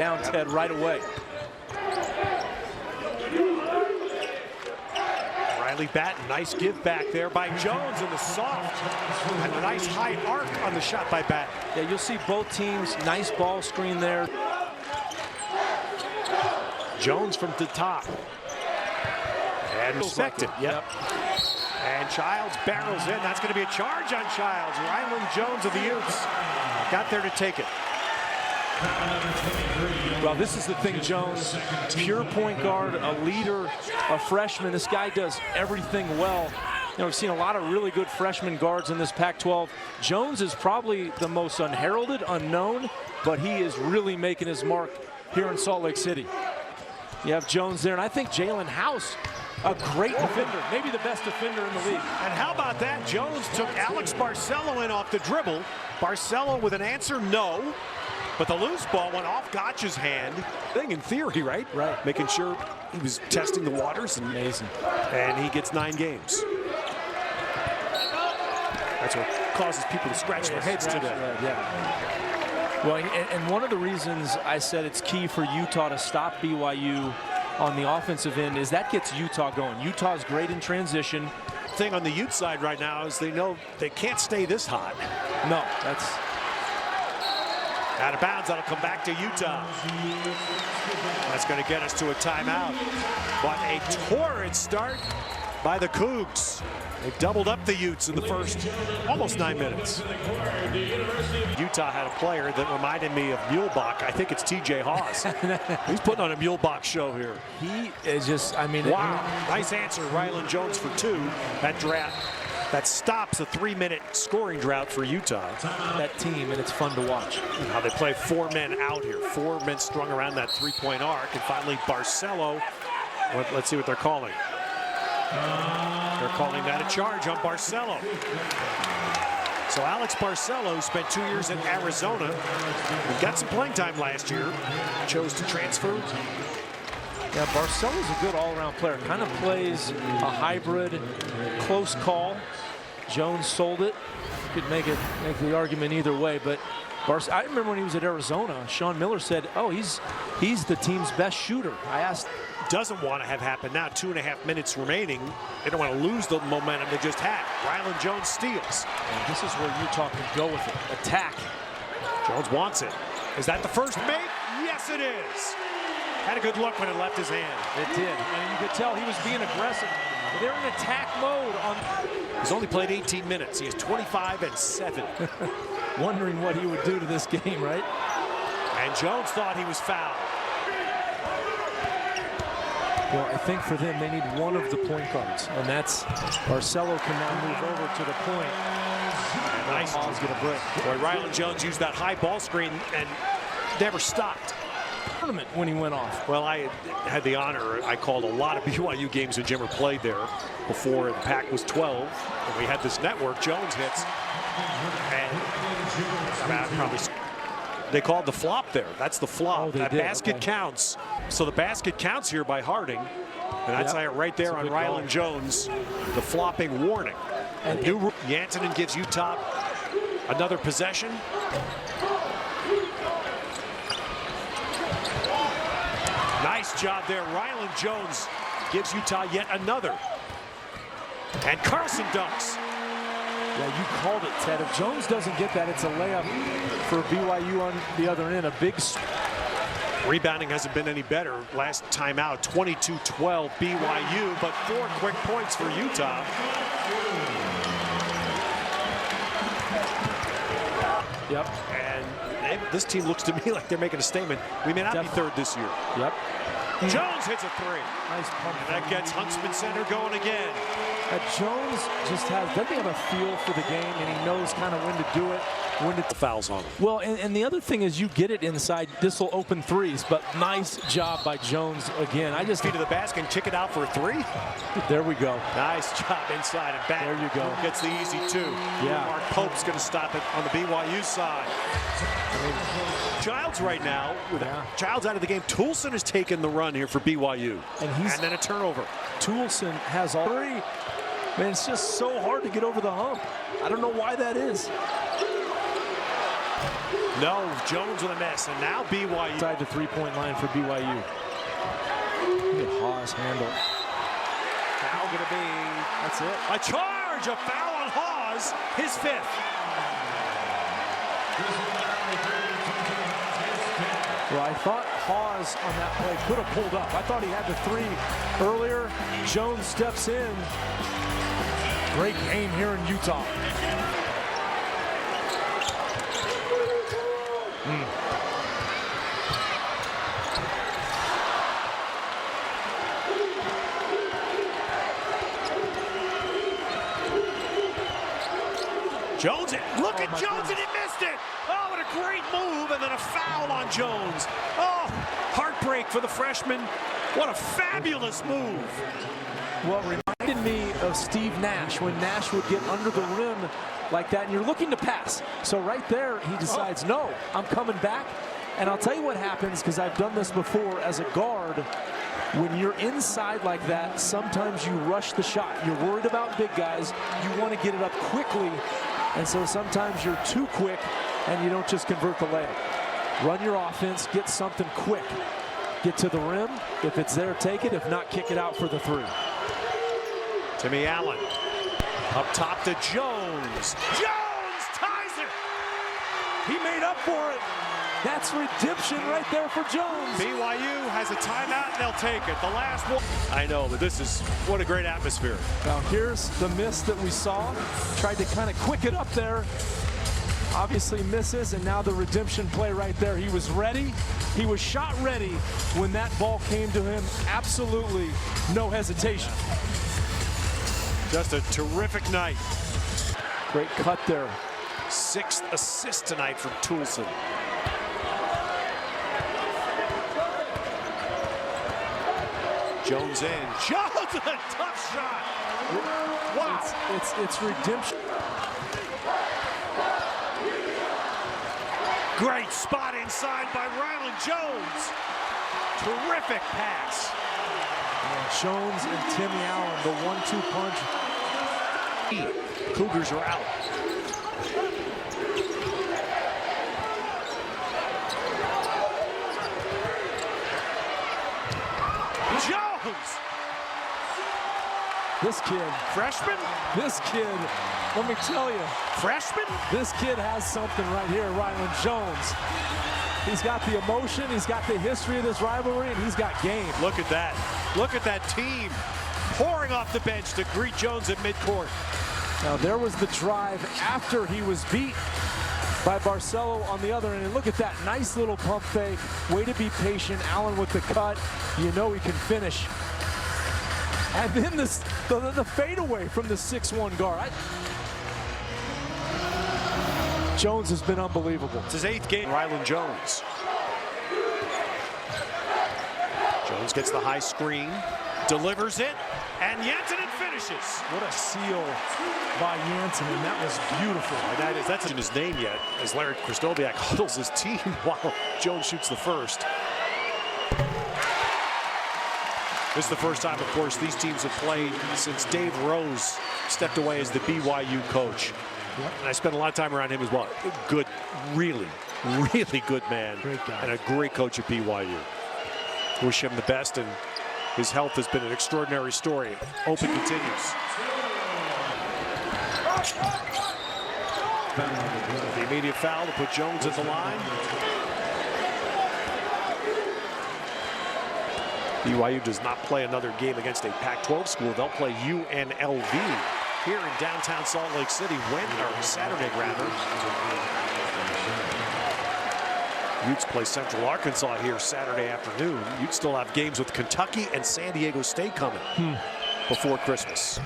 Down Ted right away. Riley Batten, nice give back there by Jones in the soft. And a nice high arc on the shot by Batten. Yeah, you'll see both teams, nice ball screen there. Jones from the top. And respected, yep. And Childs barrels in. That's going to be a charge on Childs. Rylan Jones of the Utes got there to take it. Well, this is the thing, Jones, pure point guard, a leader, a freshman. This guy does everything well. You know, we've seen a lot of really good freshman guards in this Pac-12. Jones is probably the most unheralded, unknown, but he is really making his mark here in Salt Lake City. You have Jones there, and I think Jalen House, a great defender, maybe the best defender in the league. And how about that? Jones took Alex Barcelo in off the dribble. Barcelo with an answer, no. But the loose ball went off Gotch's hand. Thing in theory, right? Right. Making sure he was testing the waters. And, amazing. And he gets 9 games. That's what causes people to scratch their heads today. Yeah. Well, and one of the reasons I said it's key for Utah to stop BYU on the offensive end is that gets Utah going. Utah's great in transition. Thing on the Ute side right now is they know they can't stay this hot. No, that's out of bounds. That'll come back to Utah. That's going to get us to a timeout. But a torrid start by the Cougs. They've doubled up the Utes in the first almost 9 minutes. Utah had a player that reminded me of Mulebach. I think it's TJ Haws. He's putting on a Mulebach show here. He is just, I mean. Wow, nice answer, Rylan Jones for 2. That stops a 3-minute scoring drought for Utah. That team, and it's fun to watch. How they play 4 men out here. 4 men strung around that 3-point arc. And finally, Barcelo. Let's see what they're calling. They're calling that a charge on Barcelo. So Alex Barcelo spent 2 years in Arizona and got some playing time last year. Chose to transfer. Yeah, Barcelo's a good all-around player. Kind of plays a hybrid, close call. Jones sold it. Could make the argument either way, but I remember when he was at Arizona, Sean Miller said, "Oh, he's the team's best shooter." I asked. Doesn't want to have happened now. 2.5 minutes remaining. They don't want to lose the momentum they just had. Rylan Jones steals. And this is where Utah can go with it. Attack. Jones wants it. Is that the first make? Yes, it is. Had a good look when it left his hand. It did. And you could tell he was being aggressive. They're in attack mode. He's only played 18 minutes. He has 25 and 7. Wondering what he would do to this game, right? And Jones thought he was fouled. Well, I think for them, they need one of the point guards, and that's Barcelo can now move over to the point. Nice. Hall's get a break. Boy, Rylan Jones used that high ball screen and never stopped. Tournament when he went off. Well, I had the honor. I called a lot of BYU games when Jimmer played there before the pack was 12, and we had this network. Jones hits, and they called the flop there. That's the flop. Oh, that did. basket Okay. counts. So the basket counts here by Harding. And I'd say it right there on Rylan Jones, the flopping warning. And Yantonen gives Utah another possession. Nice job there. Rylan Jones gives Utah yet another. And Carson dunks. Yeah, you called it, Ted. If Jones doesn't get that, it's a layup for BYU on the other end. A big rebounding hasn't been any better. Last time out, 22-12 BYU, but 4 quick points for Utah. Yep. And this team looks to me like they're making a statement. We may not be third this year. Yep. Jones hits a 3. Nice pump. And that gets Huntsman Center going again. Jones just doesn't he have a feel for the game, and he knows kind of when to do it, when to fouls on him. Well, and the other thing is you get it inside. This will open threes, but nice job by Jones again. I just feet to the basket and kick it out for a 3. There we go. Nice job inside and back. There you go. Gets the easy 2. Yeah. Mark Pope's going to stop it on the BYU side. Childs right now, with Childs out of the game. Toulson has taken the run here for BYU. And then a turnover. Toulson has all 3. Man, it's just so hard to get over the hump. I don't know why that is. No, Jones with a miss, and now BYU. Side to three-point line for BYU. Look at Hawes handle. Foul gonna be, That's it. a charge, a foul on Hawes, his 5th. Well, I thought Hawes on that play could have pulled up. I thought he had the 3 earlier. Jones steps in. Great game here in Utah. Jones, look at Jones, and he missed it. Oh, what a great move, and then a foul on Jones. Oh, heartbreak for the freshman. What a fabulous move. Well, it reminded me of Steve Nash when Nash would get under the rim like that, and you're looking to pass. So right there, he decides, no, I'm coming back. And I'll tell you what happens, because I've done this before as a guard. When you're inside like that, sometimes you rush the shot. You're worried about big guys. You want to get it up quickly. And so sometimes you're too quick and you don't just convert the layup. Run your offense, get something quick. Get to the rim. If it's there, take it. If not, kick it out for the 3. Timmy Allen up top to Jones. Jones ties it. He made up for it. That's redemption right there for Jones. BYU has a timeout, and they'll take it. The last one. I know, but this is, what a great atmosphere. Now here's the miss that we saw. Tried to kind of quick it up there. Obviously misses, and now the redemption play right there. He was ready. He was shot ready when that ball came to him. Absolutely no hesitation. Just a terrific night. Great cut there. 6th assist tonight from Toulson. Jones in. Jones, a tough shot. Wow. It's redemption. Great spot inside by Rylan Jones. Terrific pass. And Jones and Timmy Allen, the 1-2 punch. Cougars are out. Jones! This kid, Freshman? this kid, let me tell you, Freshman? this kid has something right here, Rylan Jones. He's got the emotion, he's got the history of this rivalry, and he's got game. Look at that. Look at that team pouring off the bench to greet Jones at midcourt. Now there was the drive after he was beat by Barcelo on the other end. And look at that nice little pump fake. Way to be patient. Allen with the cut. You know he can finish. And then the fadeaway from the 6'1" guard. Jones has been unbelievable. It's his 8th game. Rylan Jones. Jones gets the high screen, delivers it, and Jansen it finishes. What a seal by Jansen, and that was beautiful. And that's in his name yet, as Larry Kristobiak huddles his team while Jones shoots the first. This is the first time, of course, these teams have played since Dave Rose stepped away as the BYU coach. Yep. And I spent a lot of time around him as well. Good, really, really good man. Great guy. And a great coach at BYU. Wish him the best, and his health has been an extraordinary story. Hope it continues. The immediate foul to put Jones at the line. BYU does not play another game against a Pac-12 school. They'll play UNLV here in downtown Salt Lake City Saturday rather. Utes play Central Arkansas here Saturday afternoon. Utes still have games with Kentucky and San Diego State coming before Christmas.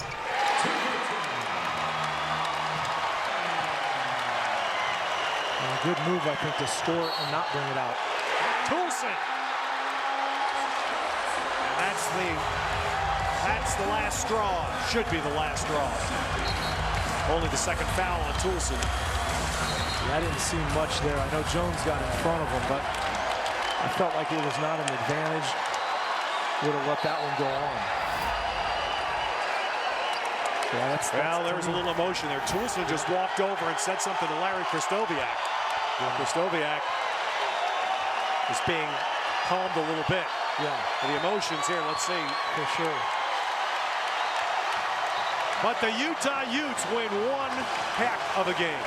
A good move, I think, to score it and not bring it out. Toulson. And that's the last straw. Should be the last straw. Only the 2nd foul on Toulson. I didn't see much there. I know Jones got in front of him, but I felt like it was not an advantage. Would have let that one go on. Yeah, well, there was a little emotion there. Toulson just walked over and said something to Larry Kristobiak. Kristoviak is being calmed a little bit. Yeah. The emotions here, let's see. For sure. But the Utah Utes win one heck of a game.